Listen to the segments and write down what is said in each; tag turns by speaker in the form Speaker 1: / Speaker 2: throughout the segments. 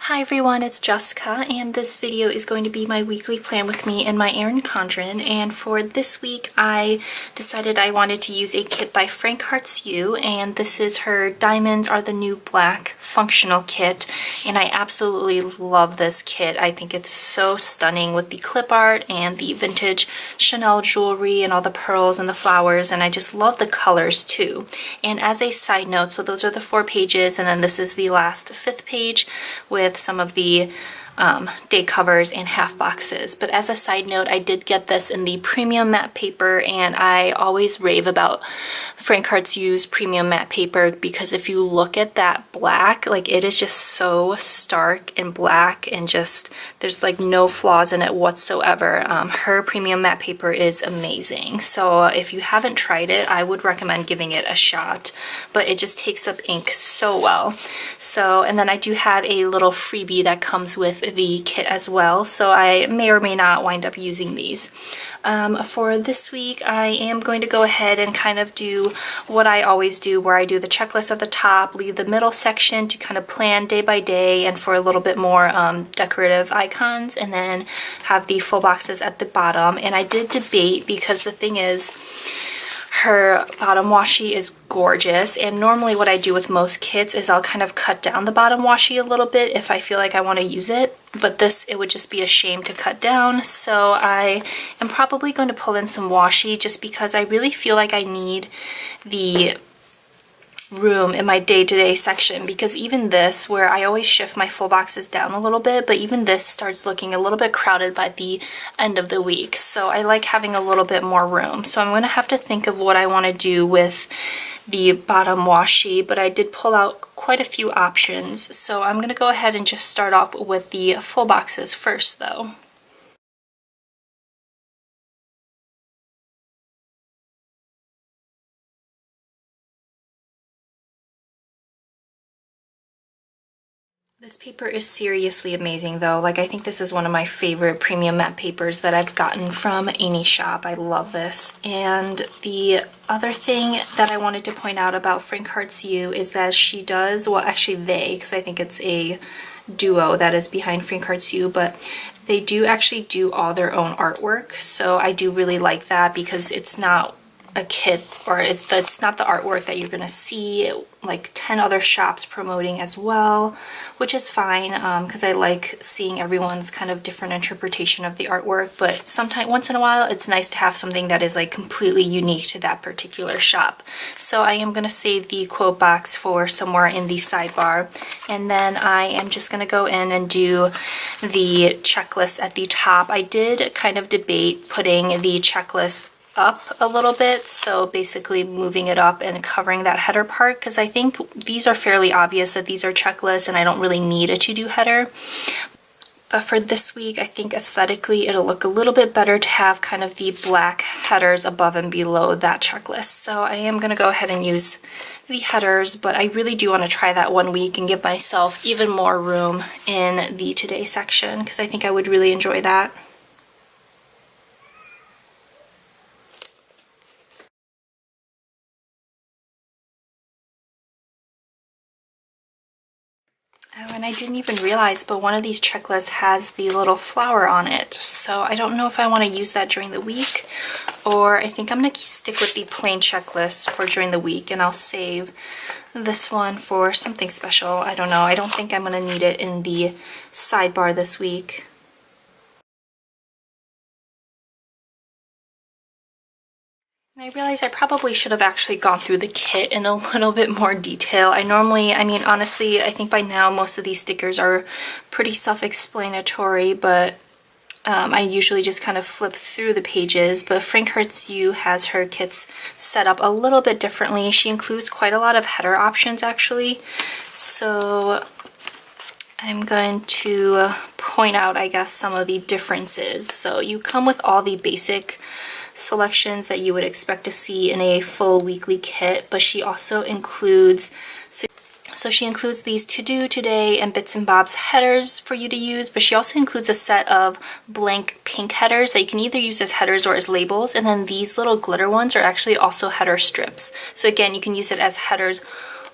Speaker 1: Hi everyone, it's Jessica, and this video is going to be my weekly plan with me and my Erin Condren. And for this week, I decided I wanted to use a kit by Frank Hearts U, and this is her Diamonds Are the New Black functional kit. And I absolutely love this kit. I think it's so stunning with the clip art and the vintage Chanel jewelry and all the pearls and the flowers, and I just love the colors too. And as a side note, so those are the 4 pages, and then this is the last 5th page with some of the day covers and half boxes. But as a side note, I did get this in the premium matte paper, and I always rave about Frank Hearts U's premium matte paper because if you look at that black, like it is just so stark and black and just there's like no flaws in it whatsoever. Her premium matte paper is amazing. So if you haven't tried it, I would recommend giving it a shot, but it just takes up ink so well. So, and then I do have a little freebie that comes with the kit as well, so I may or may not wind up using these. For this week, I am going to go ahead and kind of do what I always do, where I do the checklist at the top, leave the middle section to kind of plan day by day and for a little bit more decorative icons, and then have the full boxes at the bottom. And I did debate because the thing is, her bottom washi is gorgeous, and normally what I do with most kits is I'll kind of cut down the bottom washi a little bit if I feel like I want to use it, but this, it would just be a shame to cut down, so I am probably going to pull in some washi just because I really feel like I need the room in my day-to-day section, because even this, where I always shift my full boxes down a little bit, but even this starts looking a little bit crowded by the end of the week, so I like having a little bit more room. So I'm going to have to think of what I want to do with the bottom washi, but I did pull out quite a few options, so I'm going to go ahead and just start off with the full boxes first though. This paper is seriously amazing though. Like, I think this is one of my favorite premium matte papers that I've gotten from any shop. I love this. And the other thing that I wanted to point out about Frank Hearts U is that she does, well actually they, because I think it's a duo that is behind Frank Hearts U, but they do actually do all their own artwork. So I do really like that because it's not a kit, or it's not the artwork that you're gonna see like 10 other shops promoting as well, which is fine because I like seeing everyone's kind of different interpretation of the artwork, but sometimes, once in a while, it's nice to have something that is like completely unique to that particular shop. So I am gonna save the quote box for somewhere in the sidebar, and then I am just gonna go in and do the checklist at the top. I did kind of debate putting the checklist up a little bit, so basically moving it up and covering that header part, because I think these are fairly obvious that these are checklists and I don't really need a to-do header. But for this week, I think aesthetically it'll look a little bit better to have kind of the black headers above and below that checklist. So I am going to go ahead and use the headers, but I really do want to try that one week and give myself even more room in the today section, because I think I would really enjoy that. Oh, and I didn't even realize, but one of these checklists has the little flower on it. So I don't know if I want to use that during the week, or I think I'm going to stick with the plain checklist for during the week, and I'll save this one for something special. I don't know. I don't think I'm going to need it in the sidebar this week. And I realized I probably should have actually gone through the kit in a little bit more detail. I mean, honestly, I think by now most of these stickers are pretty self-explanatory, but I usually just kind of flip through the pages. But Frank Hearts U has her kits set up a little bit differently. She includes quite a lot of header options actually. So I'm going to point out, I guess, some of the differences. So you come with all the basic selections that you would expect to see in a full weekly kit, but she also includes, so she includes these to do, today, and bits and bobs headers for you to use, but she also includes a set of blank pink headers that you can either use as headers or as labels, and then these little glitter ones are actually also header strips. So again, you can use it as headers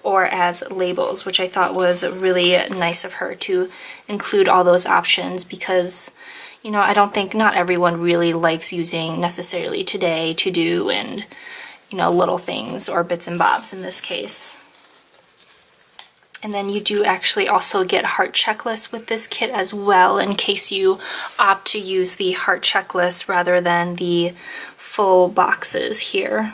Speaker 1: or as labels, which I thought was really nice of her to include all those options because, you know, I don't think not everyone really likes using necessarily today, to do, and, you know, little things or bits and bobs in this case. And then you do actually also get heart checklist with this kit as well, in case you opt to use the heart checklist rather than the full boxes here.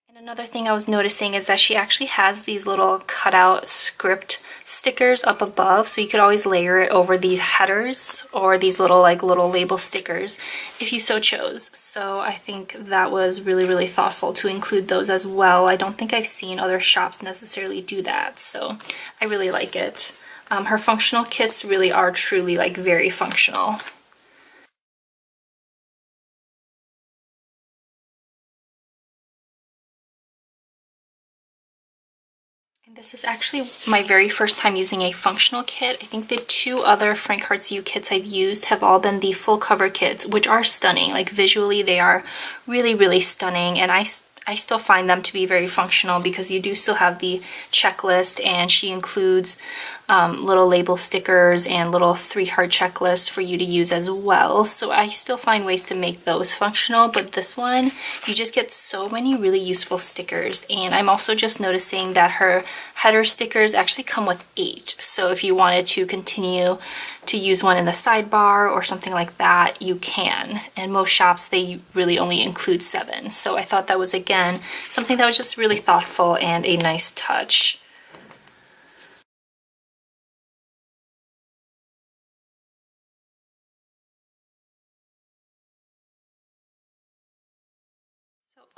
Speaker 1: And another thing I was noticing is that she actually has these little cutout script stickers up above, so you could always layer it over these headers or these little label stickers if you so chose. So I think that was really thoughtful to include those as well. I don't think I've seen other shops necessarily do that, so I really like it. Her functional kits really are truly like very functional. This is actually my very first time using a functional kit. I think the two other Frank Hearts U kits I've used have all been the full cover kits, which are stunning. Like visually, they are really stunning, and I still find them to be very functional because you do still have the checklist, and she includes little label stickers and little 3-heart checklists for you to use as well. So I still find ways to make those functional, but this one, you just get so many really useful stickers. And I'm also just noticing that her header stickers actually come with 8. So if you wanted to continue to use one in the sidebar or something like that, you can. And most shops, they really only include 7. So I thought that was, again, something that was just really thoughtful and a nice touch.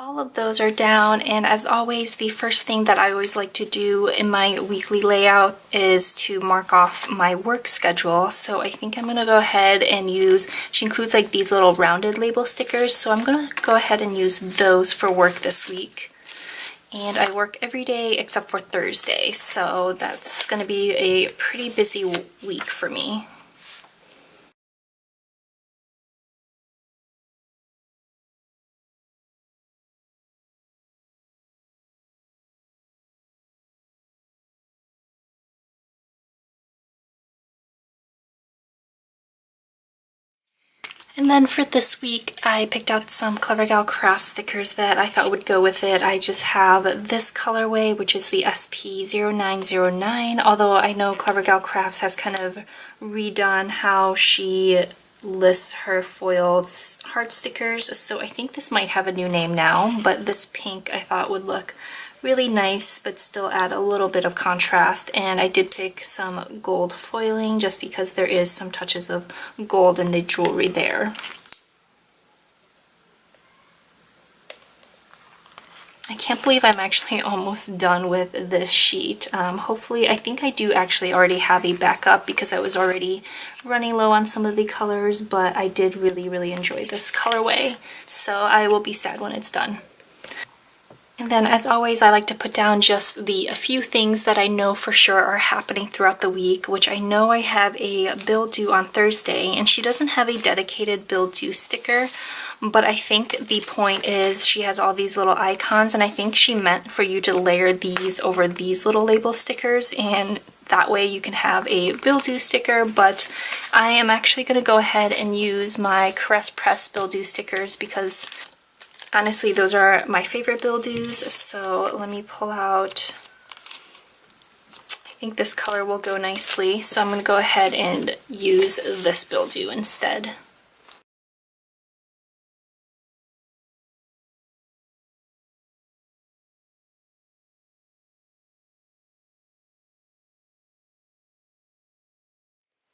Speaker 1: All of those are down, and as always, the first thing that I always like to do in my weekly layout is to mark off my work schedule. So I think I'm gonna go ahead and use, she includes like these little rounded label stickers, so I'm gonna go ahead and use those for work this week. And I work every day except for Thursday, so that's gonna be a pretty busy week for me. And then for this week, I picked out some Clever Gal Craft stickers that I thought would go with it. I just have this colorway, which is the SP0909, although I know Clever Gal Crafts has kind of redone how she lists her foiled heart stickers, so I think this might have a new name now, but this pink I thought would look really nice but still add a little bit of contrast. And I did pick some gold foiling just because there is some touches of gold in the jewelry there. I can't believe I'm actually almost done with this sheet. Hopefully, I think I do actually already have a backup because I was already running low on some of the colors, but I did really enjoy this colorway, so I will be sad when it's done. And then, as always, I like to put down just a few things that I know for sure are happening throughout the week, which I know I have a bill due on Thursday, and she doesn't have a dedicated bill due sticker, but I think the point is she has all these little icons, and I think she meant for you to layer these over these little label stickers, and that way you can have a bill due sticker. But I am actually going to go ahead and use my Caress Press bill due stickers because honestly, those are my favorite bill dues. So let me pull out, I think this color will go nicely. So I'm going to go ahead and use this bill due instead.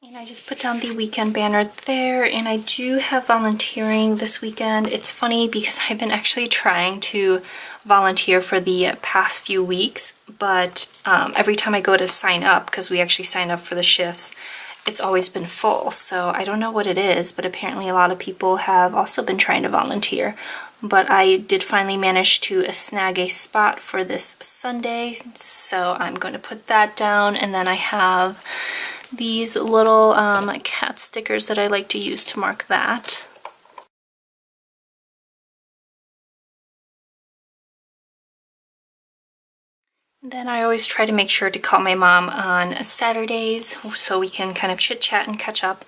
Speaker 1: And I just put down the weekend banner there, and I do have volunteering this weekend. It's funny because I've been actually trying to volunteer for the past few weeks, but every time I go to sign up, because we actually sign up for the shifts, it's always been full. So I don't know what it is, but apparently a lot of people have also been trying to volunteer. But I did finally manage to snag a spot for this Sunday, so I'm going to put that down. And then I have these little cat stickers that I like to use to mark that. Then I always try to make sure to call my mom on Saturdays so we can kind of chit chat and catch up.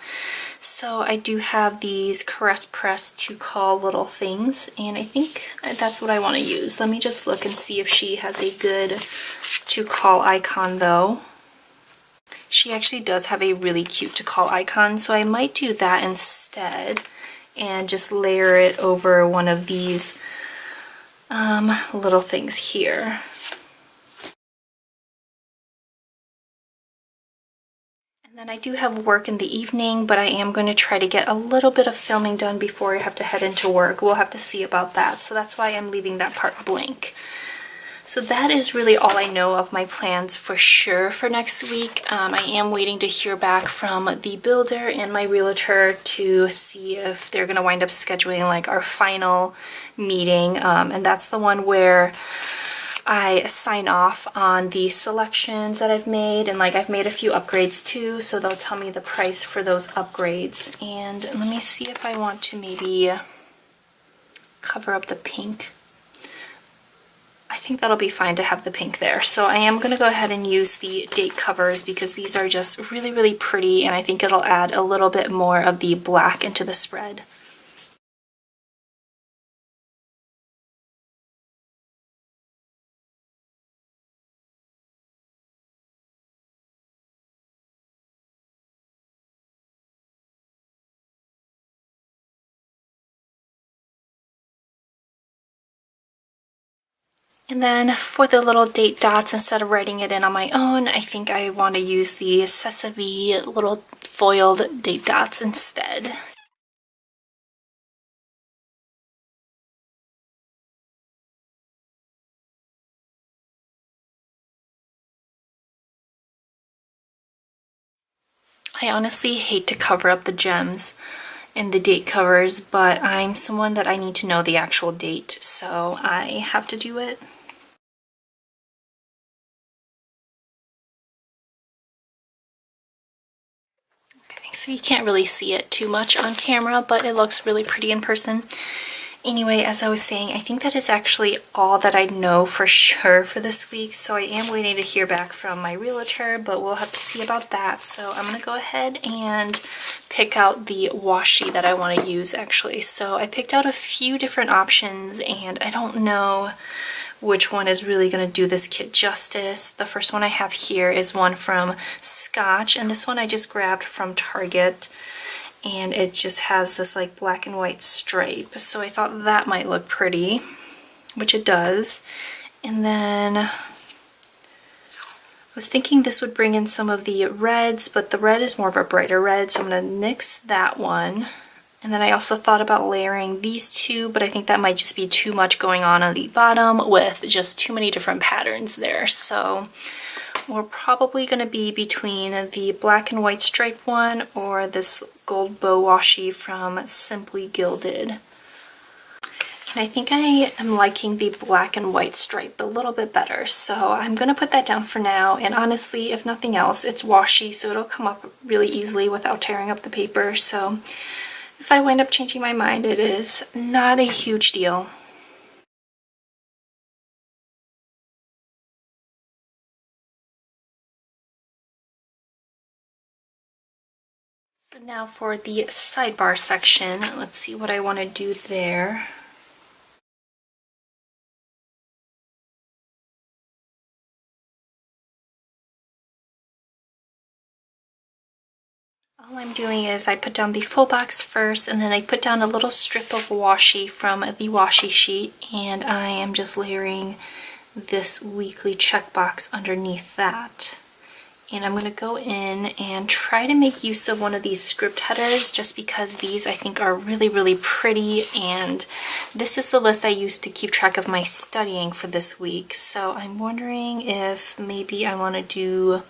Speaker 1: So I do have these Caress Press to call little things, and I think that's what I want to use. Let me just look and see if she has a good to call icon though. She actually does have a really cute to call icon, so I might do that instead and just layer it over one of these little things here. And then I do have work in the evening, but I am going to try to get a little bit of filming done before I have to head into work. We'll have to see about that, so that's why I'm leaving that part blank. So that is really all I know of my plans for sure for next week. I am waiting to hear back from the builder and my realtor to see if they're going to wind up scheduling like our final meeting, and that's the one where I sign off on the selections that I've made, and like I've made a few upgrades too, so they'll tell me the price for those upgrades. And let me see if I want to maybe cover up the pink. I think that'll be fine to have the pink there. So I am going to go ahead and use the date covers because these are just really, really pretty, and I think it'll add a little bit more of the black into the spread. And then for the little date dots, instead of writing it in on my own, I think I want to use the Sessa Vee little foiled date dots instead. I honestly hate to cover up the gems in the date covers, but I'm someone that I need to know the actual date, so I have to do it. Okay, so you can't really see it too much on camera, but it looks really pretty in person. Anyway, as I was saying, I think that is actually all that I know for sure for this week, so I am waiting to hear back from my realtor, but we'll have to see about that. So I'm going to go ahead and pick out the washi that I want to use actually. So I picked out a few different options, and I don't know which one is really going to do this kit justice. The first one I have here is one from Scotch, and this one I just grabbed from Target. And it just has this like black and white stripe, so I thought that might look pretty, which it does. And then I was thinking this would bring in some of the reds, but the red is more of a brighter red, so I'm going to nix that one. And then I also thought about layering these two, but I think that might just be too much going on the bottom with just too many different patterns there. So we're probably going to be between the black and white stripe one or this gold bow washi from Simply Gilded. And I think I am liking the black and white stripe a little bit better, so I'm going to put that down for now. And honestly, if nothing else, it's washi, so it'll come up really easily without tearing up the paper. So if I wind up changing my mind, it is not a huge deal. So now for the sidebar section, let's see what I want to do there. All I'm doing is I put down the full box first, and then I put down a little strip of washi from the washi sheet, and I am just layering this weekly checkbox underneath that. And I'm going to go in and try to make use of one of these script headers, just because these I think are really, really pretty, and this is the list I used to keep track of my studying for this week. So I'm wondering if maybe I want to do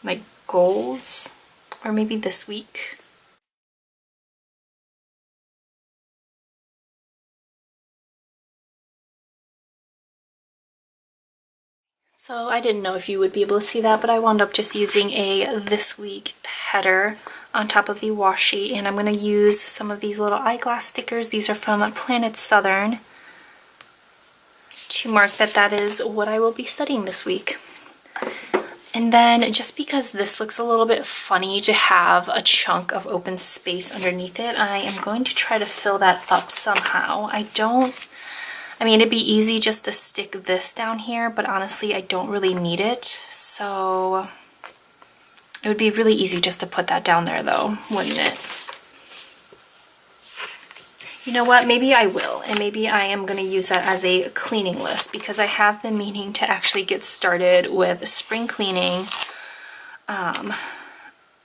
Speaker 1: my goals, or maybe this week. So I didn't know if you would be able to see that, but I wound up just using a this week header on top of the washi, and I'm going to use some of these little eyeglass stickers. These are from Planet Southern, to mark that that is what I will be studying this week. And then just because this looks a little bit funny to have a chunk of open space underneath it, I am going to try to fill that up somehow. I mean, it'd be easy just to stick this down here, but honestly, I don't really need it. So it would be really easy just to put that down there though, wouldn't it? You know what, maybe I will, and maybe I am going to use that as a cleaning list because I have been meaning to actually get started with spring cleaning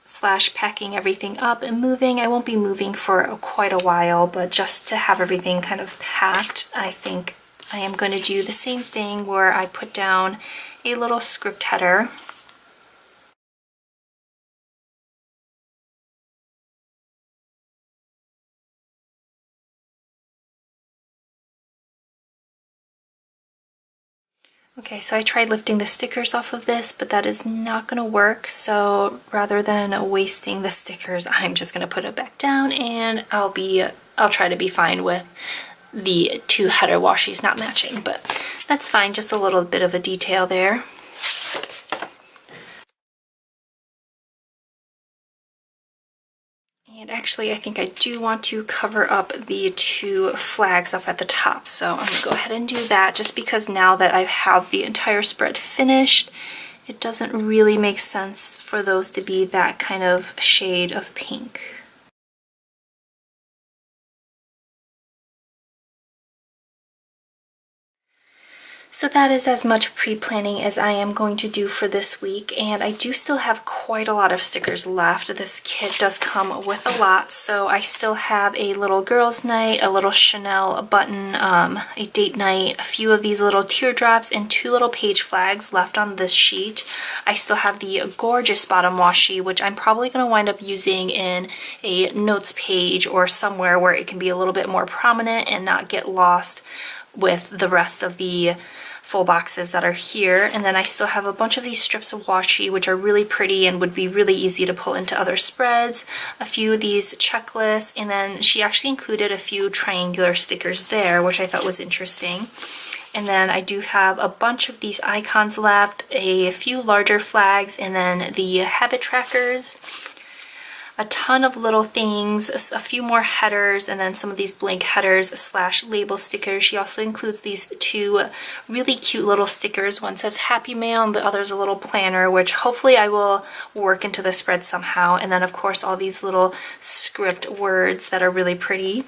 Speaker 1: slash packing everything up and moving. I won't be moving for quite a while, but just to have everything kind of packed, I think I am going to do the same thing where I put down a little script header. Okay, so I tried lifting the stickers off of this, but that is not going to work. So rather than wasting the stickers, I'm just going to put it back down, and I'll try to be fine with the two header washies not matching, but that's fine. Just a little bit of a detail there. And actually, I think I do want to cover up the two flags up at the top. So I'm gonna go ahead and do that just because now that I have the entire spread finished, it doesn't really make sense for those to be that kind of shade of pink. So that is as much pre-planning as I am going to do for this week, and I do still have quite a lot of stickers left. This kit does come with a lot, so I still have a little girls' night, a little Chanel button, a date night, a few of these little teardrops, and two little page flags left on this sheet. I still have the gorgeous bottom washi, which I'm probably going to wind up using in a notes page or somewhere where it can be a little bit more prominent and not get lost with the rest of the full boxes that are here. And then I still have a bunch of these strips of washi, which are really pretty and would be really easy to pull into other spreads, a few of these checklists, and then she actually included a few triangular stickers there, which I thought was interesting. And then I do have a bunch of these icons left, a few larger flags, and then the habit trackers, a ton of little things, a few more headers, and then some of these blank headers slash label stickers. She also includes these two really cute little stickers. One says Happy Mail and the other's a little planner, which hopefully I will work into the spread somehow. And then of course all these little script words that are really pretty.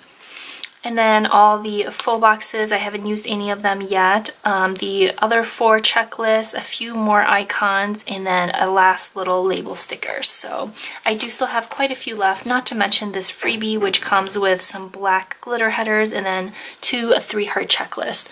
Speaker 1: And then all the full boxes, I haven't used any of them yet. The other 4 checklists, a few more icons, and then a last little label sticker. So I do still have quite a few left, not to mention this freebie, which comes with some black glitter headers and then a 3-heart checklist.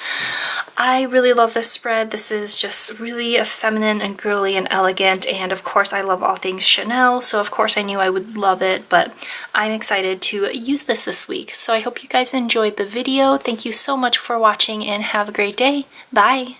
Speaker 1: I really love this spread. This is just really feminine and girly and elegant, and of course I love all things Chanel, so of course I knew I would love it, but I'm excited to use this week. So I hope you guys enjoyed the video. Thank you so much for watching and have a great day. Bye!